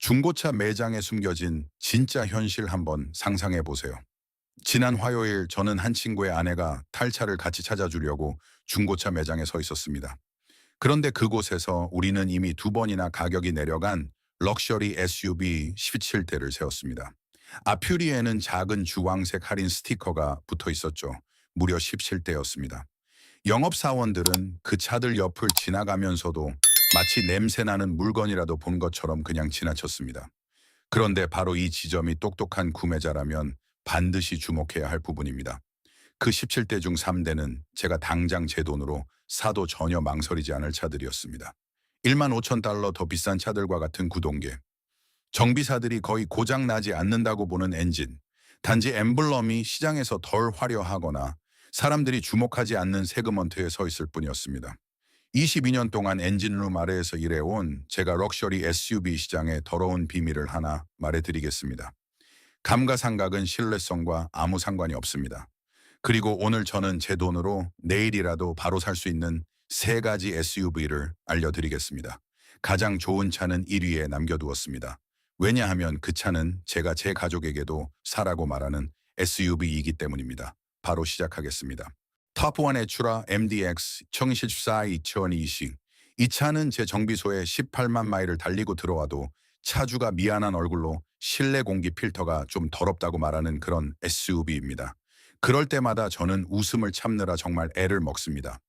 중고차 매장에 숨겨진 진짜 현실 한번 상상해 보세요. 지난 화요일 저는 한 친구의 아내가 탈차를 같이 찾아주려고 중고차 매장에 서 있었습니다. 그런데 그곳에서 우리는 이미 두 번이나 가격이 내려간 럭셔리 SUV 17대를 세웠습니다. 앞유리에는 작은 주황색 할인 스티커가 붙어 있었죠. 무려 17대였습니다. 영업사원들은 그 차들 옆을 지나가면서도 마치 냄새나는 물건이라도 본 것처럼 그냥 지나쳤습니다. 그런데 바로 이 지점이 똑똑한 구매자라면 반드시 주목해야 할 부분입니다. 그 17대 중 3대는 제가 당장 제 돈으로 사도 전혀 망설이지 않을 차들이었습니다. 1만 5천 달러 더 비싼 차들과 같은 구동계. 정비사들이 거의 고장 나지 않는다고 보는 엔진. 단지 엠블럼이 시장에서 덜 화려하거나 사람들이 주목하지 않는 세그먼트에 서 있을 뿐이었습니다. 22년 동안 엔진룸 아래에서 일해온 제가 럭셔리 SUV 시장의 더러운 비밀을 하나 말해드리겠습니다. 감가상각은 신뢰성과 아무 상관이 없습니다. 그리고 오늘 저는 제 돈으로 내일이라도 바로 살 수 있는 세 가지 SUV를 알려드리겠습니다. 가장 좋은 차는 1위에 남겨두었습니다. 왜냐하면 그 차는 제가 제 가족에게도 사라고 말하는 SUV이기 때문입니다. 바로 시작하겠습니다. 탑1 에츄라 MDX 2014-2020. 이 차는 제 정비소에 18만 마일을 달리고 들어와도 차주가 미안한 얼굴로 실내 공기 필터가 좀 더럽다고 말하는 그런 SUV입니다. 그럴 때마다 저는 웃음을 참느라 정말 애를 먹습니다.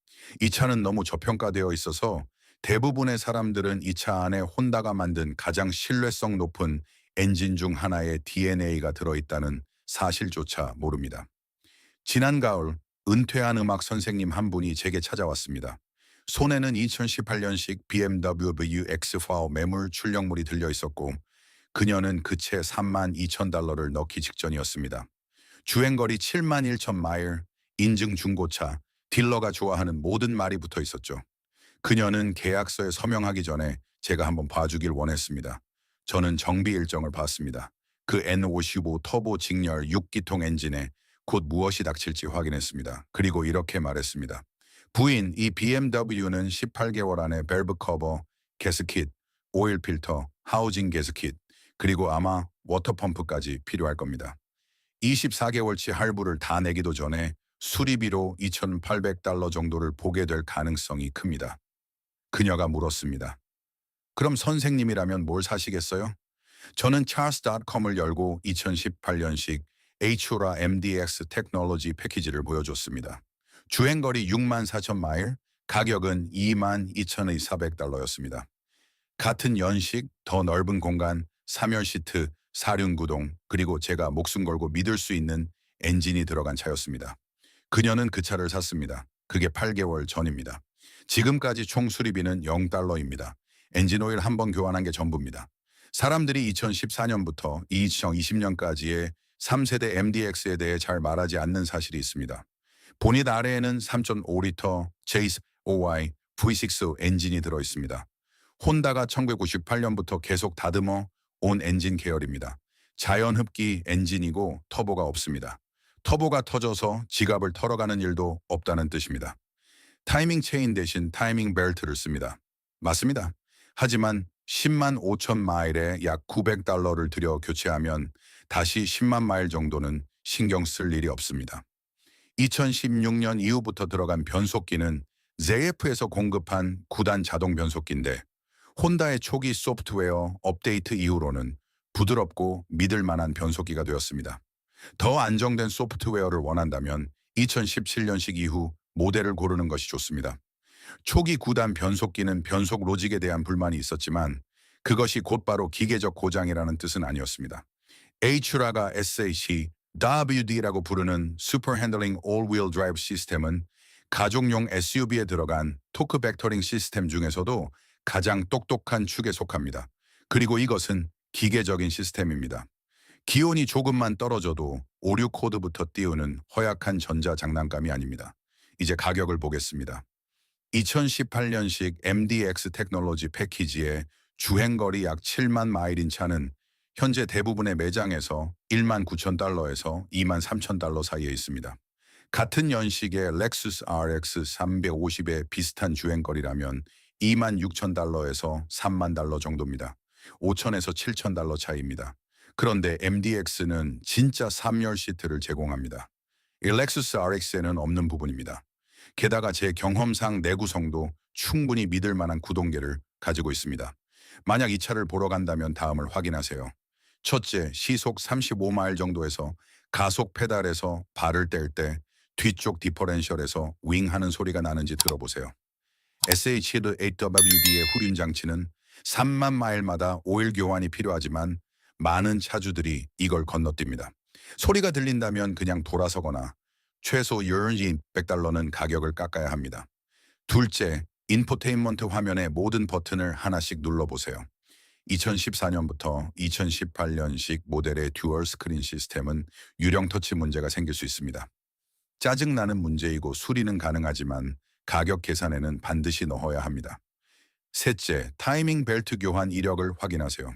이 차는 너무 저평가되어 있어서 대부분의 사람들은 이 차 안에 혼다가 만든 가장 신뢰성 높은 엔진 중 하나의 DNA가 들어있다는 사실조차 모릅니다. 지난 가을 은퇴한 음악 선생님 한 분이 제게 찾아왔습니다. 손에는 2018년식 BMW X5 매물 출력물이 들려 있었고 그녀는 그 채 3만 2천 달러를 넣기 직전이었습니다. 주행거리 7만 1천 마일, 인증 중고차, 딜러가 좋아하는 모든 말이 붙어 있었죠. 그녀는 계약서에 서명하기 전에 제가 한번 봐주길 원했습니다. 저는 정비 일정을 봤습니다. 그 N55 터보 직렬 6기통 엔진에 곧 무엇이 닥칠지 확인했습니다. 그리고 이렇게 말했습니다. 부인, 이 BMW는 18개월 안에 밸브 커버, 가스킷, 오일 필터, 하우징 가스킷, 그리고 아마 워터펌프까지 필요할 겁니다. 24개월치 할부를 다 내기도 전에 수리비로 2,800달러 정도를 보게 될 가능성이 큽니다. 그녀가 물었습니다. 그럼 선생님이라면 뭘 사시겠어요? 저는 charles.com을 열고 2018년식 Hura MDX 테크놀로지 패키지를 보여줬습니다. 주행거리 6만 4천 마일, 가격은 2만 2,400달러였습니다. 같은 연식, 더 넓은 공간, 3열 시트, 사륜구동, 그리고 제가 목숨 걸고 믿을 수 있는 엔진이 들어간 차였습니다. 그녀는 그 차를 샀습니다. 그게 8개월 전입니다. 지금까지 총 수리비는 0달러입니다. 엔진 오일 한 번 교환한 게 전부입니다. 사람들이 2014년부터 2020년까지의 3세대 MDX에 대해 잘 말하지 않는 사실이 있습니다. 보닛 아래에는 3.5리터 제이스 OI V6 엔진이 들어있습니다. 혼다가 1998년부터 계속 다듬어 온 엔진 계열입니다. 자연흡기 엔진이고 터보가 없습니다. 터보가 터져서 지갑을 털어가는 일도 없다는 뜻입니다. 타이밍 체인 대신 타이밍 벨트를 씁니다. 맞습니다. 하지만 10만 5천 마일에 약 900달러를 들여 교체하면 다시 10만 마일 정도는 신경 쓸 일이 없습니다. 2016년 이후부터 들어간 변속기는 ZF에서 공급한 9단 자동 변속기인데 혼다의 초기 소프트웨어 업데이트 이후로는 부드럽고 믿을 만한 변속기가 되었습니다. 더 안정된 소프트웨어를 원한다면 2017년식 이후 모델을 고르는 것이 좋습니다. 초기 9단 변속기는 변속 로직에 대한 불만이 있었지만 그것이 곧바로 기계적 고장이라는 뜻은 아니었습니다. H라가 SAC, WD라고 부르는 Super Handling All-Wheel Drive 시스템은 가족용 SUV에 들어간 토크 벡터링 시스템 중에서도 가장 똑똑한 축에 속합니다. 그리고 이것은 기계적인 시스템입니다. 기온이 조금만 떨어져도 오류 코드부터 띄우는 허약한 전자장난감이 아닙니다. 이제 가격을 보겠습니다. 2018년식 MDX 테크놀로지 패키지에 주행거리 약 7만 마일인 차는 현재 대부분의 매장에서 1만 9천 달러에서 2만 3천 달러 사이에 있습니다. 같은 연식의 렉수스 RX 350의 비슷한 주행거리라면 2만 6천 달러에서 3만 달러 정도입니다. 5천에서 7천 달러 차이입니다. 그런데 MDX는 진짜 3열 시트를 제공합니다. 이 렉수스 RX에는 없는 부분입니다. 게다가 제 경험상 내구성도 충분히 믿을 만한 구동계를 가지고 있습니다. 만약 이 차를 보러 간다면 다음을 확인하세요. 첫째, 시속 35마일 정도에서 가속 페달에서 발을 뗄 때 뒤쪽 디퍼렌셜에서 윙하는 소리가 나는지 들어보세요. SH8WD의 후륜 장치는 3만 마일마다 오일 교환이 필요하지만 많은 차주들이 이걸 건너뜁니다. 소리가 들린다면 그냥 돌아서거나 최소 연이 100달러는 가격을 깎아야 합니다. 둘째, 인포테인먼트 화면의 모든 버튼을 하나씩 눌러보세요. 2014년부터 2018년식 모델의 듀얼 스크린 시스템은 유령 터치 문제가 생길 수 있습니다. 짜증나는 문제이고 수리는 가능하지만 가격 계산에는 반드시 넣어야 합니다. 셋째, 타이밍 벨트 교환 이력을 확인하세요.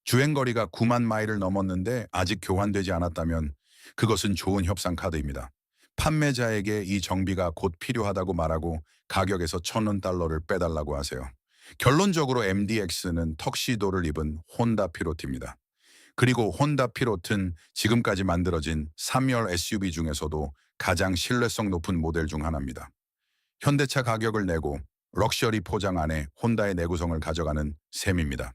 주행거리가 9만 마일을 넘었는데 아직 교환되지 않았다면 그것은 좋은 협상 카드입니다. 판매자에게 이 정비가 곧 필요하다고 말하고 가격에서 1,000달러를 빼달라고 하세요. 결론적으로 MDX는 턱시도를 입은 혼다 피로트입니다. 그리고 혼다 피로트는 지금까지 만들어진 3열 SUV 중에서도 가장 신뢰성 높은 모델 중 하나입니다. 현대차 가격을 내고 럭셔리 포장 안에 혼다의 내구성을 가져가는 셈입니다.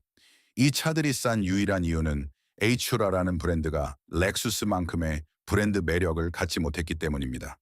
이 차들이 싼 유일한 이유는 Hura라는 브랜드가 렉수스만큼의 브랜드 매력을 갖지 못했기 때문입니다.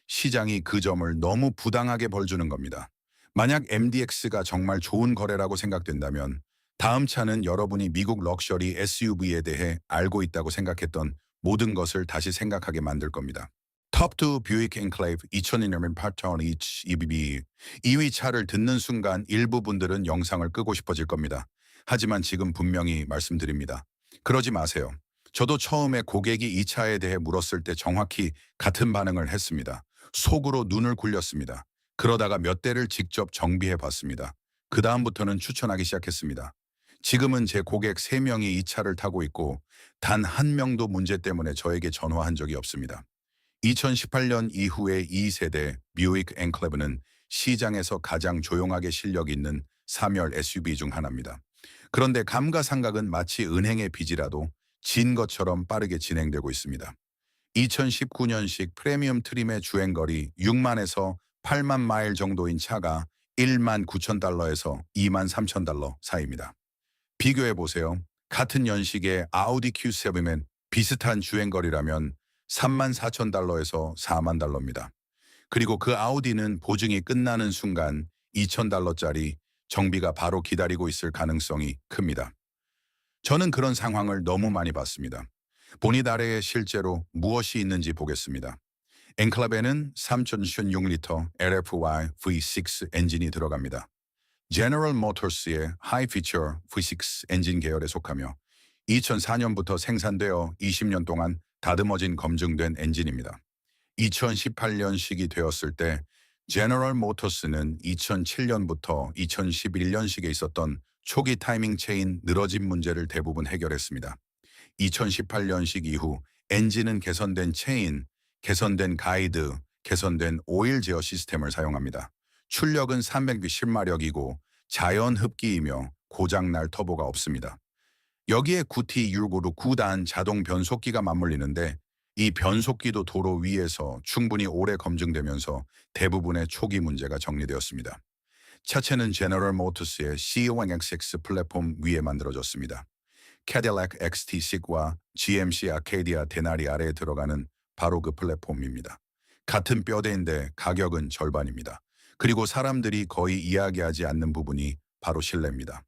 시장이 그 점을 너무 부당하게 벌주는 겁니다. 만약 MDX가 정말 좋은 거래라고 생각된다면 다음 차는 여러분이 미국 럭셔리 SUV에 대해 알고 있다고 생각했던 모든 것을 다시 생각하게 만들 겁니다. 톱2 뷰이크 엔클레이브 2002년 8톤 EBB 2위 차를 듣는 순간 일부 분들은 영상을 끄고 싶어질 겁니다. 하지만 지금 분명히 말씀드립니다. 그러지 마세요. 저도 처음에 고객이 이 차에 대해 물었을 때 정확히 같은 반응을 했습니다. 속으로 눈을 굴렸습니다. 그러다가 몇 대를 직접 정비해 봤습니다. 그 다음부터는 추천하기 시작했습니다. 지금은 제 고객 3명이 이 차를 타고 있고 단 한 명도 문제 때문에 저에게 전화한 적이 없습니다. 2018년 이후의 2세대 뷰이크 엔클레브는 시장에서 가장 조용하게 실력 있는 3열 SUV 중 하나입니다. 그런데 감가상각은 마치 은행의 빚이라도 진 것처럼 빠르게 진행되고 있습니다. 2019년식 프리미엄 트림의 주행거리 6만에서 8만 마일 정도인 차가 1만 9천 달러에서 2만 3천 달러 사이입니다. 비교해 보세요. 같은 연식의 아우디 Q7은 비슷한 주행거리라면 3만 4천 달러에서 4만 달러입니다. 그리고 그 아우디는 보증이 끝나는 순간 2천 달러짜리 정비가 바로 기다리고 있을 가능성이 큽니다. 저는 그런 상황을 너무 많이 봤습니다. 보닛 아래에 실제로 무엇이 있는지 보겠습니다. 엔클럽에는 3.16리터 LFY V6 엔진이 들어갑니다. 제너럴 모터스의 하이 피처 V6 엔진 계열에 속하며 2004년부터 생산되어 20년 동안 다듬어진 검증된 엔진입니다. 2018년식이 되었을 때 제너럴 모터스는 2007년부터 2011년식에 있었던 초기 타이밍 체인 늘어짐 문제를 대부분 해결했습니다. 2018년식 이후 엔진은 개선된 체인, 개선된 가이드, 개선된 오일 제어 시스템을 사용합니다. 출력은 310마력이고 자연 흡기이며 고장날 터보가 없습니다. 여기에 9T656 9단 자동 변속기가 맞물리는데 이 변속기도 도로 위에서 충분히 오래 검증되면서 대부분의 초기 문제가 정리되었습니다. 차체는 제너럴 모터스의 CONX 플랫폼 위에 만들어졌습니다. 캐딜락 XT6와 GMC 아케이디아 데나리 아래에 들어가는 바로 그 플랫폼입니다. 같은 뼈대인데 가격은 절반입니다. 그리고 사람들이 거의 이야기하지 않는 부분이 바로 실내입니다.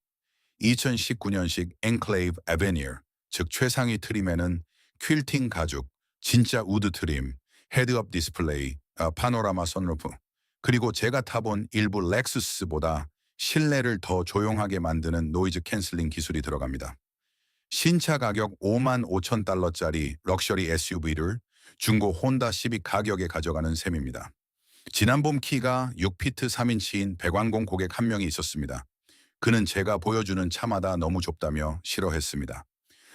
2019년식 엔클레이브 에베니어, 즉 최상위 트림에는 퀼팅 가죽, 진짜 우드 트림, 헤드업 디스플레이, 파노라마 선루프, 그리고 제가 타본 일부 렉수스보다 실내를 더 조용하게 만드는 노이즈 캔슬링 기술이 들어갑니다. 신차 가격 5만 5천 달러짜리 럭셔리 SUV를 중고 혼다 시빅 가격에 가져가는 셈입니다. 지난 봄 키가 6피트 3인치인 백왕공 고객 한 명이 있었습니다. 그는 제가 보여주는 차마다 너무 좁다며 싫어했습니다.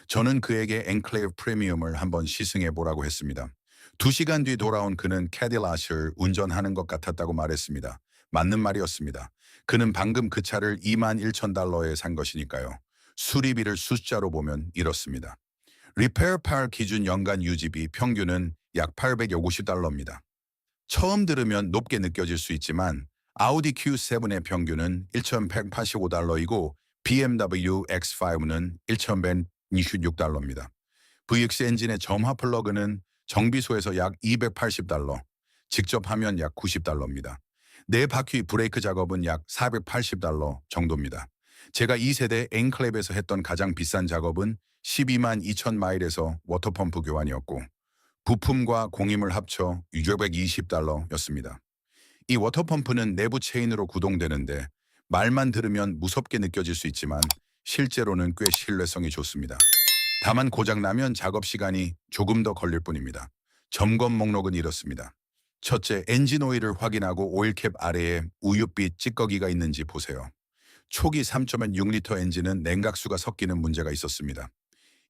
저는 그에게 엔클레이브 프리미엄을 한번 시승해 보라고 했습니다. 2시간 뒤 돌아온 그는 캐딜락을 운전하는 것 같았다고 말했습니다. 맞는 말이었습니다. 그는 방금 그 차를 2만 1천 달러에 산 것이니까요. 수리비를 숫자로 보면 이렇습니다. 리페어 팔 기준 연간 유지비 평균은 약 850달러입니다. 처음 들으면 높게 느껴질 수 있지만 아우디 Q7의 평균은 1,185달러이고 BMW X5는 1,126달러입니다. VX 엔진의 점화 플러그는 정비소에서 약 280달러, 직접 하면 약 90달러입니다. 네 바퀴 브레이크 작업은 약 480달러 정도입니다. 제가 2세대 엔클랩에서 했던 가장 비싼 작업은 12만 2천 마일에서 워터펌프 교환이었고 부품과 공임을 합쳐 620달러였습니다. 이 워터펌프는 내부 체인으로 구동되는데 말만 들으면 무섭게 느껴질 수 있지만 실제로는 꽤 신뢰성이 좋습니다. 다만 고장나면 작업 시간이 조금 더 걸릴 뿐입니다. 점검 목록은 이렇습니다. 첫째, 엔진 오일을 확인하고 오일캡 아래에 우윳빛 찌꺼기가 있는지 보세요. 초기 3.6리터 엔진은 냉각수가 섞이는 문제가 있었습니다.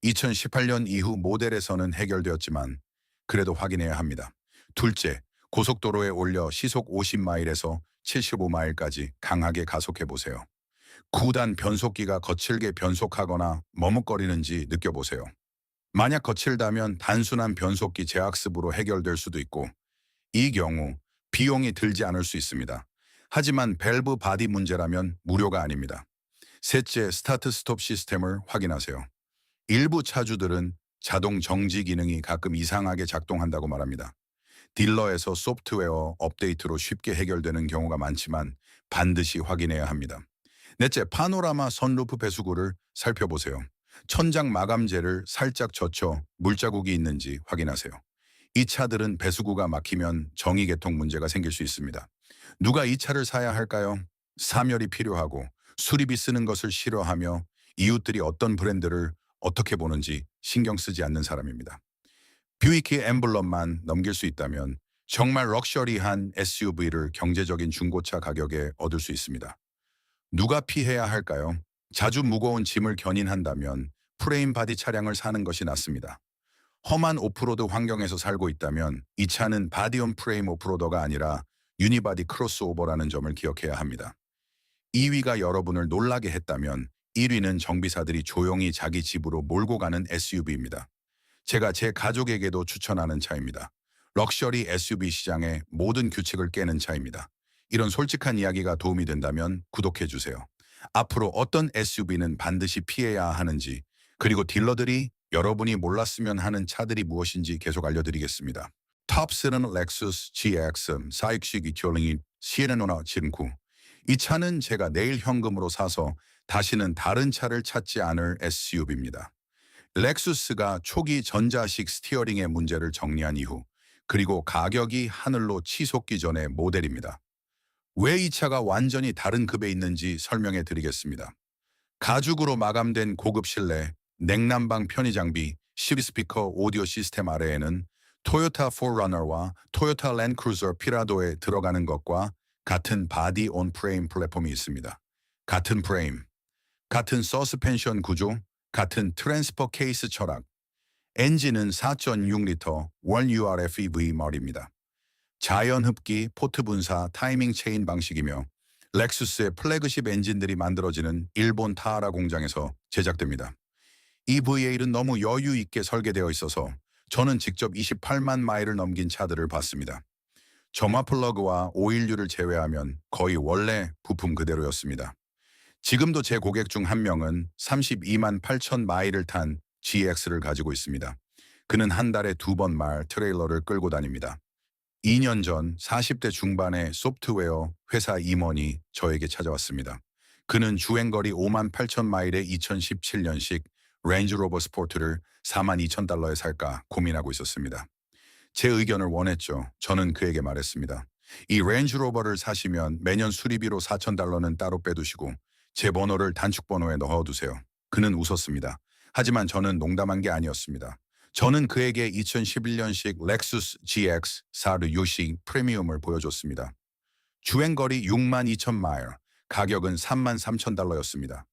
2018년 이후 모델에서는 해결되었지만 그래도 확인해야 합니다. 둘째, 고속도로에 올려 시속 50마일에서 75마일까지 강하게 가속해 보세요. 9단 변속기가 거칠게 변속하거나 머뭇거리는지 느껴보세요. 만약 거칠다면 단순한 변속기 재학습으로 해결될 수도 있고 이 경우 비용이 들지 않을 수 있습니다. 하지만 밸브 바디 문제라면 무료가 아닙니다. 셋째, 스타트 스톱 시스템을 확인하세요. 일부 차주들은 자동 정지 기능이 가끔 이상하게 작동한다고 말합니다. 딜러에서 소프트웨어 업데이트로 쉽게 해결되는 경우가 많지만 반드시 확인해야 합니다. 넷째, 파노라마 선루프 배수구를 살펴보세요. 천장 마감재를 살짝 젖혀 물자국이 있는지 확인하세요. 이 차들은 배수구가 막히면 정의개통 문제가 생길 수 있습니다. 누가 이 차를 사야 할까요? 사멸이 필요하고 수리비 쓰는 것을 싫어하며 이웃들이 어떤 브랜드를 어떻게 보는지 신경 쓰지 않는 사람입니다. 뷰이키 엠블럼만 넘길 수 있다면 정말 럭셔리한 SUV를 경제적인 중고차 가격에 얻을 수 있습니다. 누가 피해야 할까요? 자주 무거운 짐을 견인한다면 프레임 바디 차량을 사는 것이 낫습니다. 험한 오프로드 환경에서 살고 있다면 이 차는 바디온 프레임 오프로더가 아니라 유니바디 크로스오버라는 점을 기억해야 합니다. 2위가 여러분을 놀라게 했다면 1위는 정비사들이 조용히 자기 집으로 몰고 가는 SUV입니다. 제가 제 가족에게도 추천하는 차입니다. 럭셔리 SUV 시장의 모든 규칙을 깨는 차입니다. 이런 솔직한 이야기가 도움이 된다면 구독해주세요. 앞으로 어떤 SUV는 반드시 피해야 하는지 그리고 딜러들이 여러분이 몰랐으면 하는 차들이 무엇인지 계속 알려드리겠습니다. 탑3는 렉서스 GX 4육식 튜닝인 시에너나 79. 이 차는 제가 내일 현금으로 사서 다시는 다른 차를 찾지 않을 SUV입니다. 렉수스가 초기 전자식 스티어링의 문제를 정리한 이후 그리고 가격이 하늘로 치솟기 전의 모델입니다. 왜 이 차가 완전히 다른 급에 있는지 설명해 드리겠습니다. 가죽으로 마감된 고급 실내, 냉난방 편의 장비, 12스피커 오디오 시스템 아래에는 토요타 4러너와 토요타 랜드크루저 피라도에 들어가는 것과 같은 바디 온 프레임 플랫폼이 있습니다. 같은 프레임, 같은 서스펜션 구조, 같은 트랜스퍼 케이스 철학. 엔진은 4.6리터 원 URFEV 말입니다. 자연 흡기, 포트 분사, 타이밍 체인 방식이며 렉수스의 플래그십 엔진들이 만들어지는 일본 타하라 공장에서 제작됩니다. 이 V8은 너무 여유 있게 설계되어 있어서 저는 직접 28만 마일을 넘긴 차들을 봤습니다. 점화 플러그와 오일류를 제외하면 거의 원래 부품 그대로였습니다. 지금도 제 고객 중 한 명은 32만 8천 마일을 탄 GX를 가지고 있습니다. 그는 한 달에 2번 말 트레일러를 끌고 다닙니다. 2년 전 40대 중반의 소프트웨어 회사 임원이 저에게 찾아왔습니다. 그는 주행거리 5만 8천 마일의 2017년식 렌즈로버 스포트를 4만 2천 달러에 살까 고민하고 있었습니다. 제 의견을 원했죠. 저는 그에게 말했습니다. 이 렌즈로버를 사시면 매년 수리비로 4천 달러는 따로 빼두시고 제 번호를 단축번호에 넣어두세요. 그는 웃었습니다. 하지만 저는 농담한 게 아니었습니다. 저는 그에게 2011년식 렉수스 GX 4류식 프리미엄을 보여줬습니다. 주행거리 6만 2천 마일, 가격은 3만 3천 달러였습니다.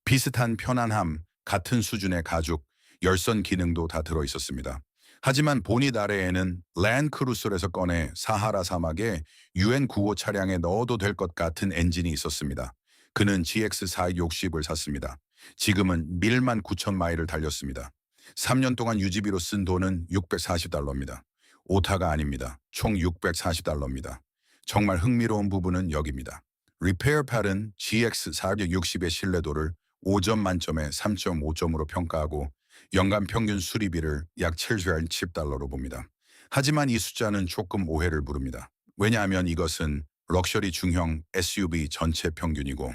비슷한 편안함, 같은 수준의 가죽, 열선 기능도 다 들어있었습니다. 하지만 보닛 아래에는 랜드크루저에서 꺼내 사하라 사막에 UN95 차량에 넣어도 될 것 같은 엔진이 있었습니다. 그는 GX460을 샀습니다. 지금은 1만 9천 마일을 달렸습니다. 3년 동안 유지비로 쓴 돈은 $640입니다. 오타가 아닙니다. 총 $640입니다. 정말 흥미로운 부분은 여기입니다. 리페어 팟은 GX460의 신뢰도를 5점 만점에 3.5점으로 평가하고 연간 평균 수리비를 약 $710로 봅니다. 하지만 이 숫자는 조금 오해를 부릅니다. 왜냐하면 이것은 럭셔리 중형 SUV 전체 평균이고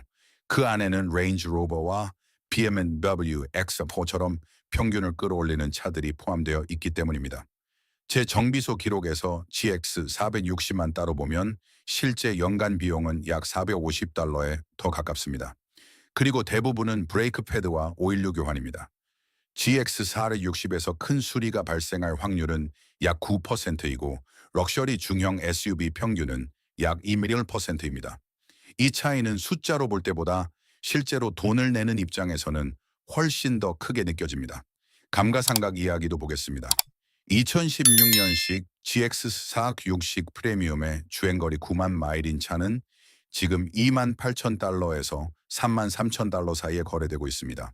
그 안에는 레인지 로버와 BMW X4처럼 평균을 끌어올리는 차들이 포함되어 있기 때문입니다. 제 정비소 기록에서 GX460만 따로 보면 실제 연간 비용은 약 $450에 더 가깝습니다. 그리고 대부분은 브레이크 패드와 오일류 교환입니다. GX460에서 큰 수리가 발생할 확률은 약 9%이고 럭셔리 중형 SUV 평균은 약 21%입니다. 이 차이는 숫자로 볼 때보다 실제로 돈을 내는 입장에서는 훨씬 더 크게 느껴집니다. 감가상각 이야기도 보겠습니다. 2016년식 GX460 프리미엄의 주행거리 9만 마일인 차는 지금 $28,000에서 $33,000 사이에 거래되고 있습니다.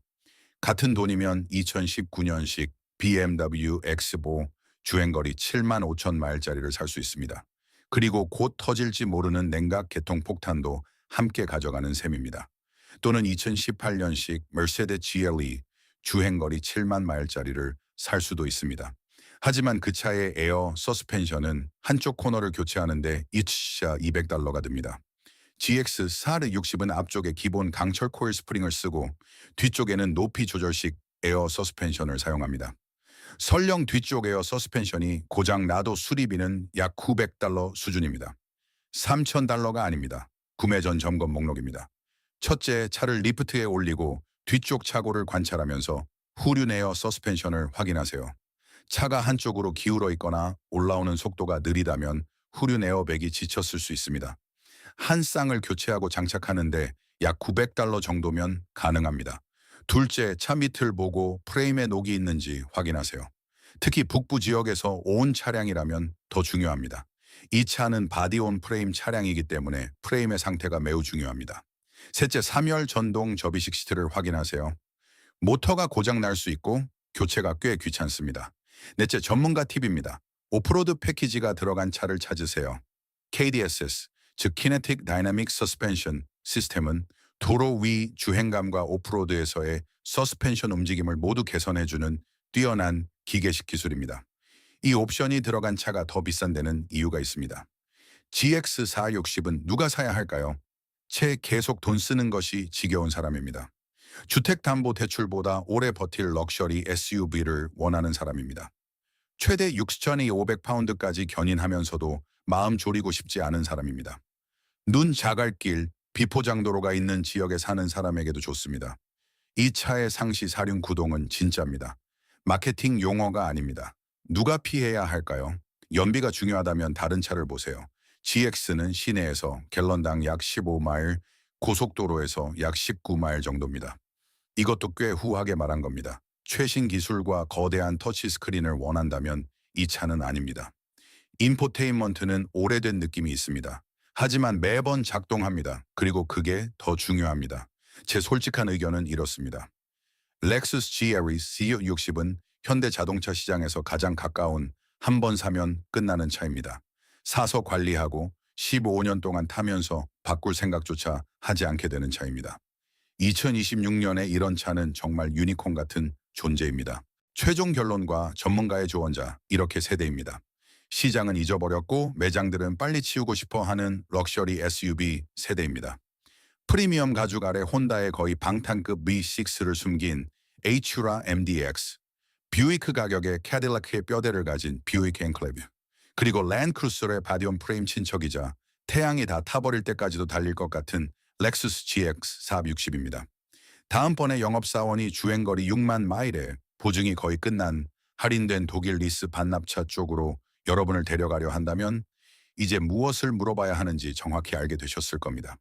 같은 돈이면 2019년식 BMW X4 주행거리 7만 5천 마일짜리를 살 수 있습니다. 그리고 곧 터질지 모르는 냉각 개통 폭탄도 함께 가져가는 셈입니다. 또는 2018년식 Mercedes GLE 주행거리 7만 마일짜리를 살 수도 있습니다. 하지만 그 차의 에어 서스펜션은 한쪽 코너를 교체하는데 이차 $200가 듭니다. GX460은 앞쪽에 기본 강철 코일 스프링을 쓰고 뒤쪽에는 높이 조절식 에어 서스펜션을 사용합니다. 설령 뒤쪽 에어 서스펜션이 고장 나도 수리비는 약 $900 수준입니다. $3,000가 아닙니다. 구매 전 점검 목록입니다. 첫째, 차를 리프트에 올리고 뒤쪽 차고를 관찰하면서 후륜 에어 서스펜션을 확인하세요. 차가 한쪽으로 기울어 있거나 올라오는 속도가 느리다면 후륜 에어백이 지쳤을 수 있습니다. 한 쌍을 교체하고 장착하는데 약 $900 정도면 가능합니다. 둘째, 차 밑을 보고 프레임에 녹이 있는지 확인하세요. 특히 북부 지역에서 온 차량이라면 더 중요합니다. 이 차는 바디온 프레임 차량이기 때문에 프레임의 상태가 매우 중요합니다. 셋째, 3열 전동 접이식 시트를 확인하세요. 모터가 고장 날 수 있고 교체가 꽤 귀찮습니다. 넷째, 전문가 팁입니다. 오프로드 패키지가 들어간 차를 찾으세요. KDSS, 즉 Kinetic Dynamic Suspension 시스템은 도로 위 주행감과 오프로드에서의 서스펜션 움직임을 모두 개선해주는 뛰어난 기계식 기술입니다. 이 옵션이 들어간 차가 더 비싼 데는 이유가 있습니다. GX460은 누가 사야 할까요? 채 계속 돈 쓰는 것이 지겨운 사람입니다. 주택담보대출보다 오래 버틸 럭셔리 SUV를 원하는 사람입니다. 최대 6,500파운드까지 견인하면서도 마음 졸이고 싶지 않은 사람입니다. 눈 자갈길, 비포장도로가 있는 지역에 사는 사람에게도 좋습니다. 이 차의 상시 사륜 구동은 진짜입니다. 마케팅 용어가 아닙니다. 누가 피해야 할까요? 연비가 중요하다면 다른 차를 보세요. GX는 시내에서 갤런당 약 15마일, 고속도로에서 약 19마일 정도입니다. 이것도 꽤 후하게 말한 겁니다. 최신 기술과 거대한 터치 스크린을 원한다면 이 차는 아닙니다. 인포테인먼트는 오래된 느낌이 있습니다. 하지만 매번 작동합니다. 그리고 그게 더 중요합니다. 제 솔직한 의견은 이렇습니다. 렉서스 GLE C60은 현대 자동차 시장에서 가장 가까운 한 번 사면 끝나는 차입니다. 사서 관리하고 15년 동안 타면서 바꿀 생각조차 하지 않게 되는 차입니다. 2026년에 이런 차는 정말 유니콘 같은 존재입니다. 최종 결론과 전문가의 조언자, 이렇게 세대입니다. 시장은 잊어버렸고 매장들은 빨리 치우고 싶어 하는 럭셔리 SUV 세대입니다. 프리미엄 가죽 아래 혼다의 거의 방탄급 V6를 숨긴 Hura MDX, 뷰이크 가격에 캐딜락의 뼈대를 가진 뷰이크 엔클레이브, 그리고 랜드크루저의 바디온 프레임 친척이자 태양이 다 타버릴 때까지도 달릴 것 같은 렉서스 GX460입니다. 다음번에 영업사원이 주행거리 6만 마일에 보증이 거의 끝난 할인된 독일 리스 반납차 쪽으로 여러분을 데려가려 한다면 이제 무엇을 물어봐야 하는지 정확히 알게 되셨을 겁니다.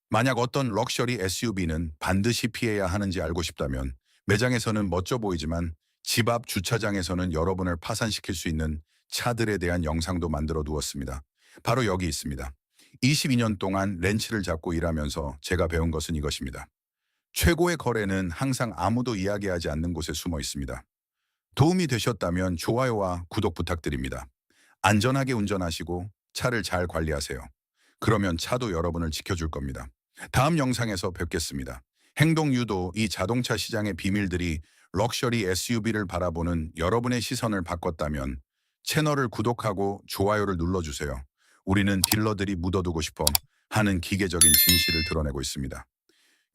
만약 어떤 럭셔리 SUV는 반드시 피해야 하는지 알고 싶다면 매장에서는 멋져 보이지만 집 앞 주차장에서는 여러분을 파산시킬 수 있는 차들에 대한 영상도 만들어 두었습니다. 바로 여기 있습니다. 22년 동안 렌치를 잡고 일하면서 제가 배운 것은 이것입니다. 최고의 거래는 항상 아무도 이야기하지 않는 곳에 숨어 있습니다. 도움이 되셨다면 좋아요와 구독 부탁드립니다. 안전하게 운전하시고 차를 잘 관리하세요. 그러면 차도 여러분을 지켜줄 겁니다. 다음 영상에서 뵙겠습니다. 행동 유도, 이 자동차 시장의 비밀들이 럭셔리 SUV를 바라보는 여러분의 시선을 바꿨다면 채널을 구독하고 좋아요를 눌러주세요. 우리는 딜러들이 묻어두고 싶어 하는 기계적인 진실을 드러내고 있습니다.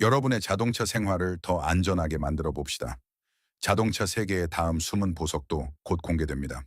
여러분의 자동차 생활을 더 안전하게 만들어 봅시다. 자동차 세계의 다음 숨은 보석도 곧 공개됩니다.